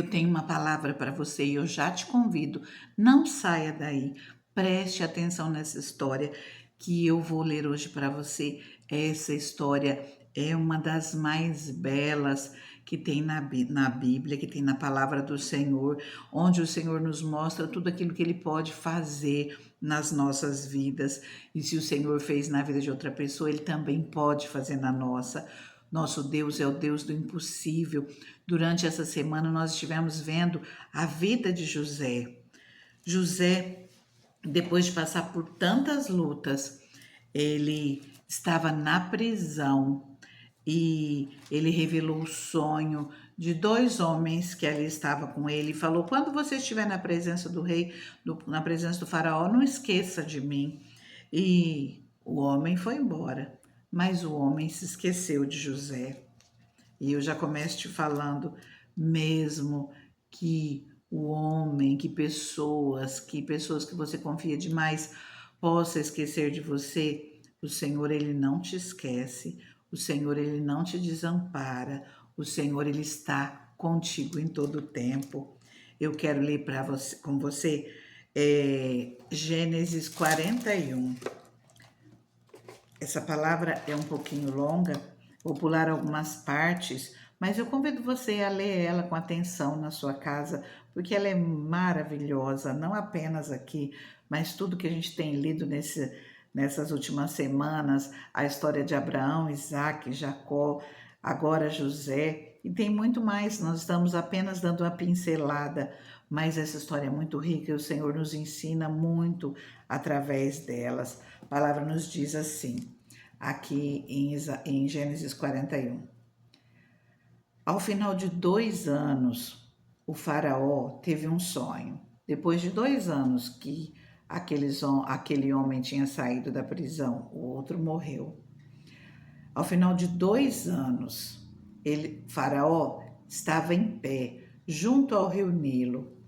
Eu tenho uma palavra para você e eu já te convido, não saia daí, preste atenção nessa história que eu vou ler hoje para você. Essa história é uma das mais belas que tem na Bíblia, que tem na palavra do Senhor, onde o Senhor nos mostra tudo aquilo que Ele pode fazer nas nossas vidas. E se o Senhor fez na vida de outra pessoa, Ele também pode fazer na nossa. Nosso Deus é o Deus do impossível. Durante essa semana nós estivemos vendo a vida de José. José, depois de passar por tantas lutas, ele estava na prisão e ele revelou o sonho de dois homens que ali estavam com ele e falou: quando você estiver na presença do rei, na presença do faraó, não esqueça de mim. E o homem foi embora, mas o homem se esqueceu de José. E eu já começo te falando, mesmo que o homem, que pessoas que você confia demais possa esquecer de você, o Senhor ele não te esquece, o Senhor ele não te desampara, o Senhor ele está contigo em todo o tempo. Eu quero ler para você, com você Gênesis 41. Essa palavra é um pouquinho longa, vou pular algumas partes, mas eu convido você a ler ela com atenção na sua casa, porque ela é maravilhosa, não apenas aqui, mas tudo que a gente tem lido nessas últimas semanas, a história de Abraão, Isaac, Jacó, agora José, e tem muito mais, nós estamos apenas dando uma pincelada, mas essa história é muito rica e o Senhor nos ensina muito através delas. A palavra nos diz assim, aqui em Gênesis 41. Ao final de 2 anos, o faraó teve um sonho. Depois de 2 anos que aquele homem tinha saído da prisão, o outro morreu. Ao final de 2 anos, faraó estava em pé, junto ao rio Nilo.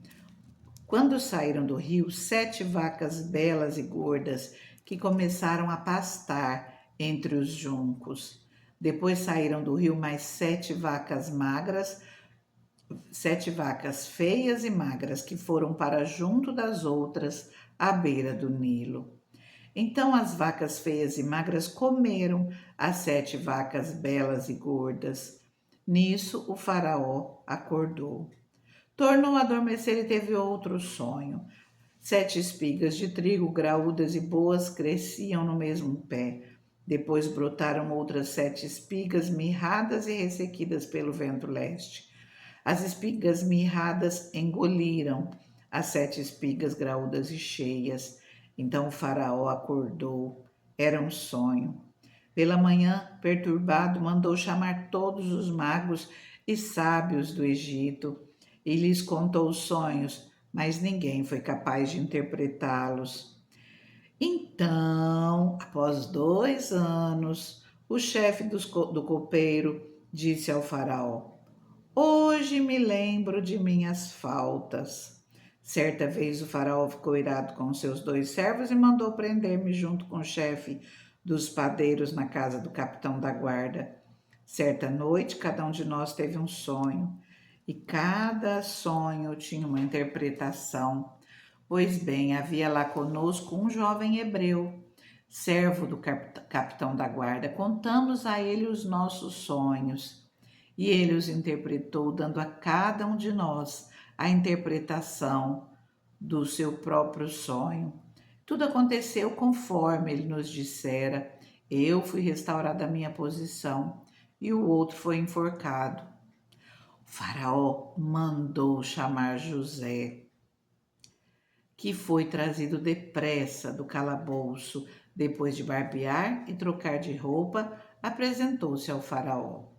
Quando saíram do rio, 7 vacas belas e gordas que começaram a pastar entre os juncos. Depois saíram do rio mais 7 vacas magras, 7 vacas feias e magras que foram para junto das outras à beira do Nilo. Então as vacas feias e magras comeram as 7 vacas belas e gordas. Nisso o faraó acordou. Tornou a adormecer e teve outro sonho. 7 espigas de trigo graúdas e boas cresciam no mesmo pé. Depois brotaram outras 7 espigas mirradas e ressequidas pelo vento leste. As espigas mirradas engoliram as 7 espigas graúdas e cheias. Então o faraó acordou. Era um sonho. Pela manhã, perturbado, mandou chamar todos os magos e sábios do Egito e lhes contou os sonhos, mas ninguém foi capaz de interpretá-los. Então, após 2 anos, o chefe do copeiro disse ao faraó: hoje me lembro de minhas faltas. Certa vez o faraó ficou irado com seus 2 servos e mandou prender-me junto com o chefe dos padeiros na casa do capitão da guarda. Certa noite, cada um de nós teve um sonho, e cada sonho tinha uma interpretação. Pois bem, havia lá conosco um jovem hebreu, servo do capitão da guarda. Contamos a ele os nossos sonhos, e ele os interpretou, dando a cada um de nós a interpretação do seu próprio sonho. Tudo aconteceu conforme ele nos dissera. Eu fui restaurada à minha posição e o outro foi enforcado. O faraó mandou chamar José, que foi trazido depressa do calabouço. Depois de barbear e trocar de roupa, apresentou-se ao faraó.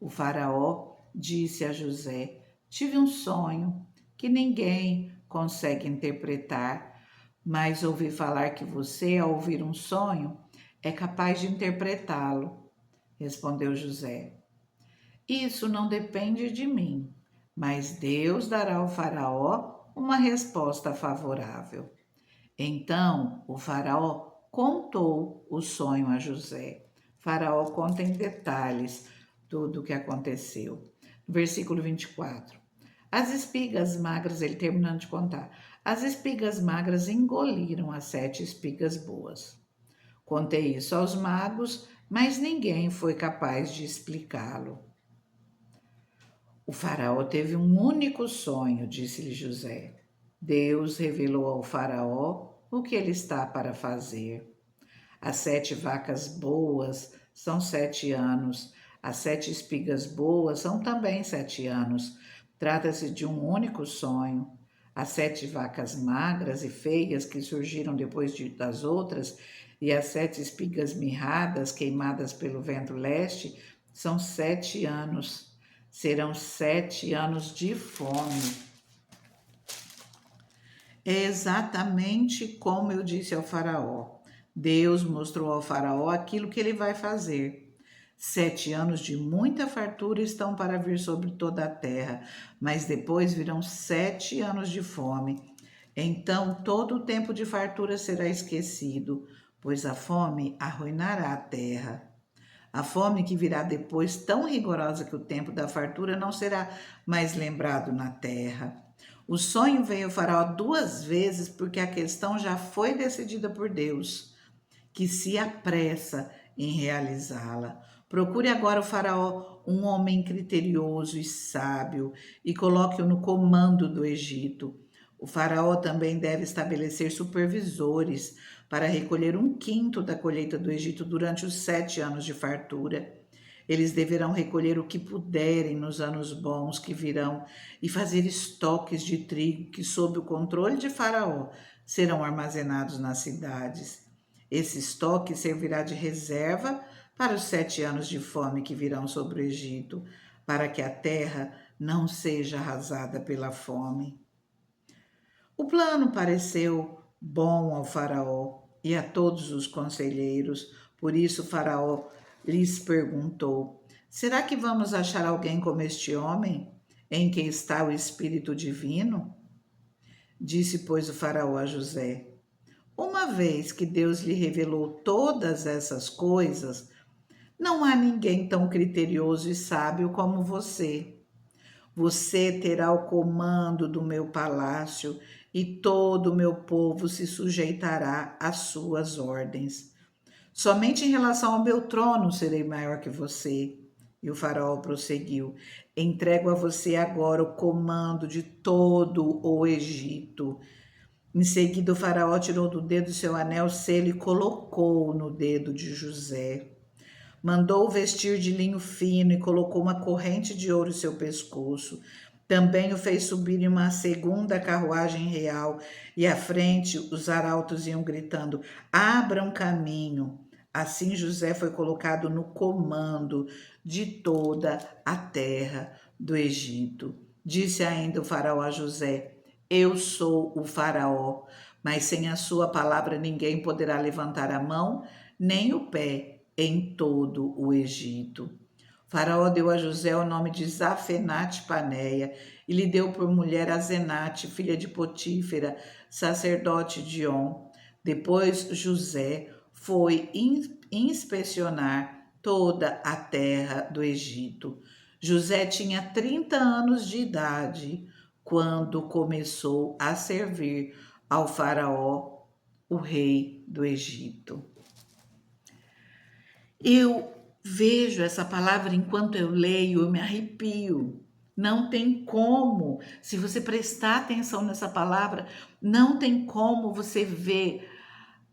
O faraó disse a José: tive um sonho que ninguém consegue interpretar, mas ouvi falar que você, ao ouvir um sonho, é capaz de interpretá-lo. Respondeu José: isso não depende de mim, mas Deus dará ao faraó uma resposta favorável. Então o faraó contou o sonho a José. O faraó conta em detalhes tudo o que aconteceu. Versículo 24. As espigas magras, ele terminando de contar, as espigas magras engoliram as 7 espigas boas. Contei isso aos magos, mas ninguém foi capaz de explicá-lo. O faraó teve um único sonho, disse-lhe José. Deus revelou ao faraó o que ele está para fazer. As 7 vacas boas são 7 anos, as 7 espigas boas são também 7 anos. Trata-se de um único sonho. As 7 vacas magras e feias que surgiram depois das outras e as 7 espigas mirradas queimadas pelo vento leste são 7 anos. Serão 7 anos de fome. É exatamente como eu disse ao faraó. Deus mostrou ao faraó aquilo que ele vai fazer. 7 anos de muita fartura estão para vir sobre toda a terra, mas depois virão 7 anos de fome. Então todo o tempo de fartura será esquecido, pois a fome arruinará a terra. A fome que virá depois, tão rigorosa que o tempo da fartura, não será mais lembrado na terra. O sonho veio ao faraó 2 vezes porque a questão já foi decidida por Deus, que se apressa em realizá-la. Procure agora o faraó um homem criterioso e sábio e coloque-o no comando do Egito. O faraó também deve estabelecer supervisores para recolher 1/5 da colheita do Egito durante os 7 anos de fartura. Eles deverão recolher o que puderem nos anos bons que virão e fazer estoques de trigo que, sob o controle de Faraó, serão armazenados nas cidades. Esse estoque servirá de reserva para os 7 anos de fome que virão sobre o Egito, para que a terra não seja arrasada pela fome. O plano pareceu bom ao faraó e a todos os conselheiros, por isso Faraó lhes perguntou: será que vamos achar alguém como este homem, em quem está o Espírito Divino? Disse, pois, o Faraó a José: uma vez que Deus lhe revelou todas essas coisas, não há ninguém tão criterioso e sábio como você. Você terá o comando do meu palácio e todo o meu povo se sujeitará às suas ordens. Somente em relação ao meu trono serei maior que você. E o faraó prosseguiu: entrego a você agora o comando de todo o Egito. Em seguida, o faraó tirou do dedo seu anel selo e colocou no dedo de José. Mandou vestir de linho fino e colocou uma corrente de ouro em seu pescoço. Também o fez subir em uma segunda carruagem real, e à frente os arautos iam gritando: abram caminho. Assim José foi colocado no comando de toda a terra do Egito. Disse ainda o faraó a José: eu sou o faraó, mas sem a sua palavra ninguém poderá levantar a mão nem o pé em todo o Egito. O faraó deu a José o nome de Zafenate-Paneia e lhe deu por mulher a Zenate, filha de Potífera, sacerdote de On. Depois José foi inspecionar toda a terra do Egito. José tinha 30 anos de idade quando começou a servir ao faraó, o rei do Egito. Eu vejo essa palavra enquanto eu leio, eu me arrepio. Não tem como, se você prestar atenção nessa palavra, não tem como você ver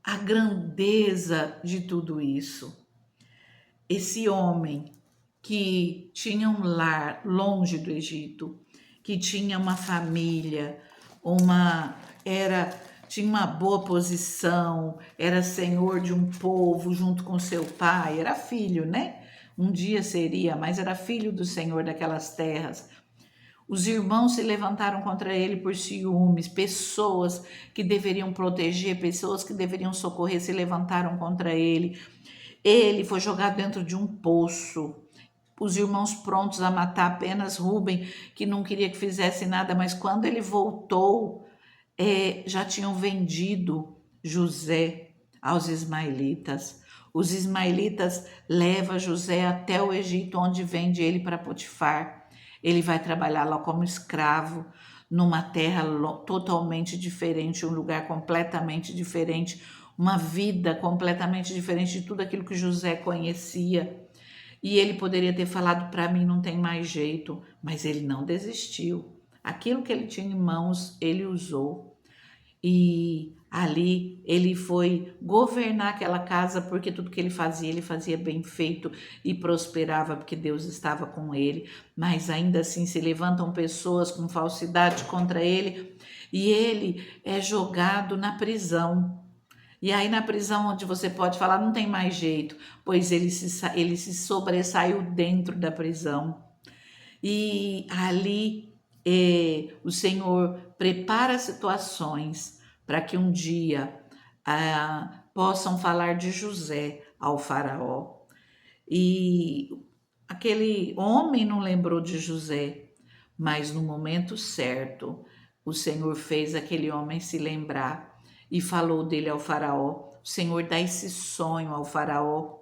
a grandeza de tudo isso. Esse homem que tinha um lar longe do Egito, que tinha uma família, tinha uma boa posição, era senhor de um povo junto com seu pai, era filho, né? Um dia seria, mas era filho do senhor daquelas terras. Os irmãos se levantaram contra ele por ciúmes, pessoas que deveriam proteger, pessoas que deveriam socorrer, se levantaram contra ele. Ele foi jogado dentro de um poço. Os irmãos prontos a matar apenas Rúben, que não queria que fizesse nada, mas quando ele voltou, já tinham vendido José aos ismaelitas. Os ismaelitas levam José até o Egito, onde vende ele para Potifar. Ele vai trabalhar lá como escravo, numa terra totalmente diferente, um lugar completamente diferente, uma vida completamente diferente de tudo aquilo que José conhecia. E ele poderia ter falado para mim, não tem mais jeito, mas ele não desistiu. Aquilo que ele tinha em mãos, ele usou. E ali ele foi governar aquela casa, porque tudo que ele fazia bem feito e prosperava, porque Deus estava com ele. Mas ainda assim se levantam pessoas com falsidade contra ele e ele é jogado na prisão. E aí na prisão onde você pode falar, não tem mais jeito, pois ele se sobressaiu dentro da prisão. E ali o Senhor prepara situações para que um dia possam falar de José ao faraó. E aquele homem não lembrou de José, mas no momento certo, o Senhor fez aquele homem se lembrar e falou dele ao faraó. O Senhor dá esse sonho ao faraó.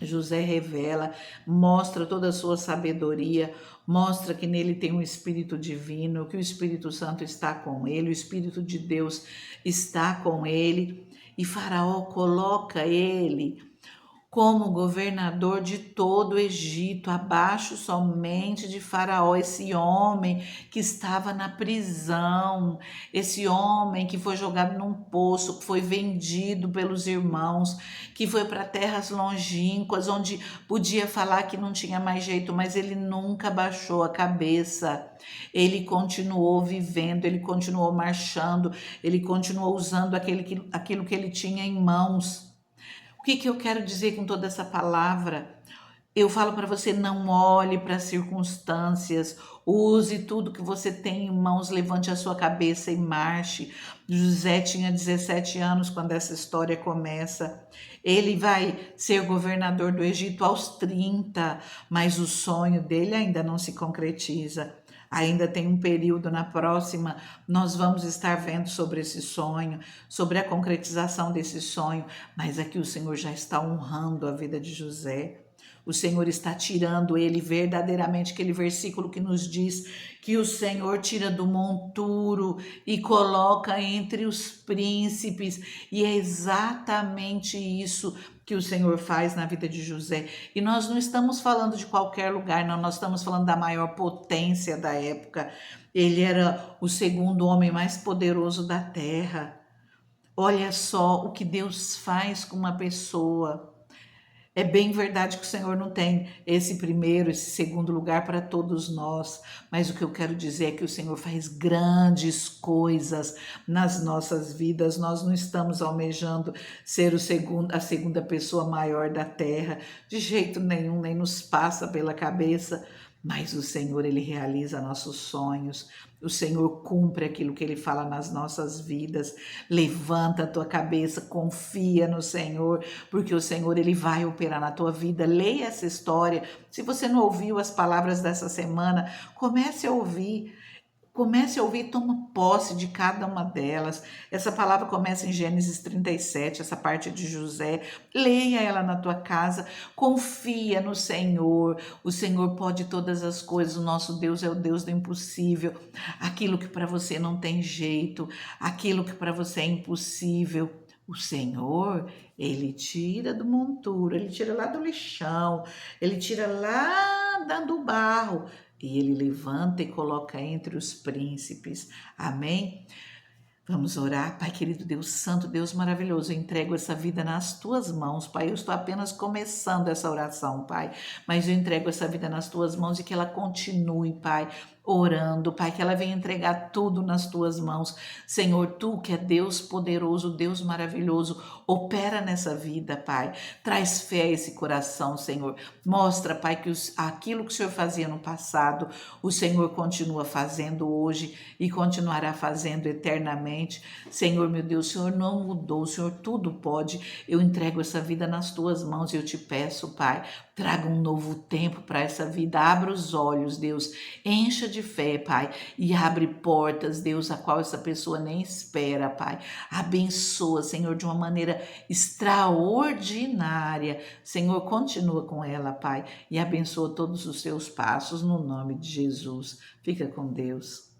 José revela, mostra toda a sua sabedoria, mostra que nele tem um espírito divino, que o Espírito Santo está com ele, o Espírito de Deus está com ele, e Faraó coloca ele como governador de todo o Egito, abaixo somente de Faraó, esse homem que estava na prisão, esse homem que foi jogado num poço, que foi vendido pelos irmãos, que foi para terras longínquas, onde podia falar que não tinha mais jeito, mas ele nunca baixou a cabeça. Ele continuou vivendo, ele continuou marchando, ele continuou usando aquilo que ele tinha em mãos. O que eu quero dizer com toda essa palavra? Eu falo para você, não olhe para as circunstâncias, use tudo que você tem em mãos, levante a sua cabeça e marche. José tinha 17 anos quando essa história começa. Ele vai ser governador do Egito aos 30, mas o sonho dele ainda não se concretiza. Ainda tem um período na próxima, nós vamos estar vendo sobre esse sonho, sobre a concretização desse sonho, mas aqui o Senhor já está honrando a vida de José. O Senhor está tirando ele verdadeiramente, aquele versículo que nos diz que o Senhor tira do monturo e coloca entre os príncipes, e é exatamente isso que o Senhor faz na vida de José. E nós não estamos falando de qualquer lugar, não, nós estamos falando da maior potência da época. Ele era o segundo homem mais poderoso da terra. Olha só o que Deus faz com uma pessoa. É bem verdade que o Senhor não tem esse primeiro, esse segundo lugar para todos nós, mas o que eu quero dizer é que o Senhor faz grandes coisas nas nossas vidas. Nós não estamos almejando ser a segunda pessoa maior da terra, de jeito nenhum, nem nos passa pela cabeça. Mas o Senhor, Ele realiza nossos sonhos. O Senhor cumpre aquilo que Ele fala nas nossas vidas. Levanta a tua cabeça, confia no Senhor, porque o Senhor, Ele vai operar na tua vida. Leia essa história. Se você não ouviu as palavras dessa semana, comece a ouvir. Comece a ouvir, toma posse de cada uma delas. Essa palavra começa em Gênesis 37, essa parte de José. Leia ela na tua casa, confia no Senhor. O Senhor pode todas as coisas. O nosso Deus é o Deus do impossível. Aquilo que para você não tem jeito, aquilo que para você é impossível, o Senhor, Ele tira do monturo, Ele tira lá do lixão, Ele tira lá do barro e Ele levanta e coloca entre os príncipes. Amém? Vamos orar. Pai querido, Deus santo, Deus maravilhoso, eu entrego essa vida nas tuas mãos, Pai. Eu estou apenas começando essa oração, Pai, mas eu entrego essa vida nas tuas mãos e que ela continue, Pai, orando, Pai, que ela venha entregar tudo nas tuas mãos. Senhor, tu que é Deus poderoso, Deus maravilhoso, opera nessa vida, Pai. Traz fé a esse coração, Senhor. Mostra, Pai, que aquilo que o Senhor fazia no passado, o Senhor continua fazendo hoje e continuará fazendo eternamente. Senhor, meu Deus, o Senhor não mudou, o Senhor tudo pode. Eu entrego essa vida nas tuas mãos e eu te peço, Pai, traga um novo tempo para essa vida. Abra os olhos, Deus, encha de fé, Pai, e abre portas, Deus, a qual essa pessoa nem espera, Pai. Abençoa, Senhor, de uma maneira extraordinária. Senhor, continua com ela, Pai, e abençoa todos os seus passos no nome de Jesus. Fica com Deus.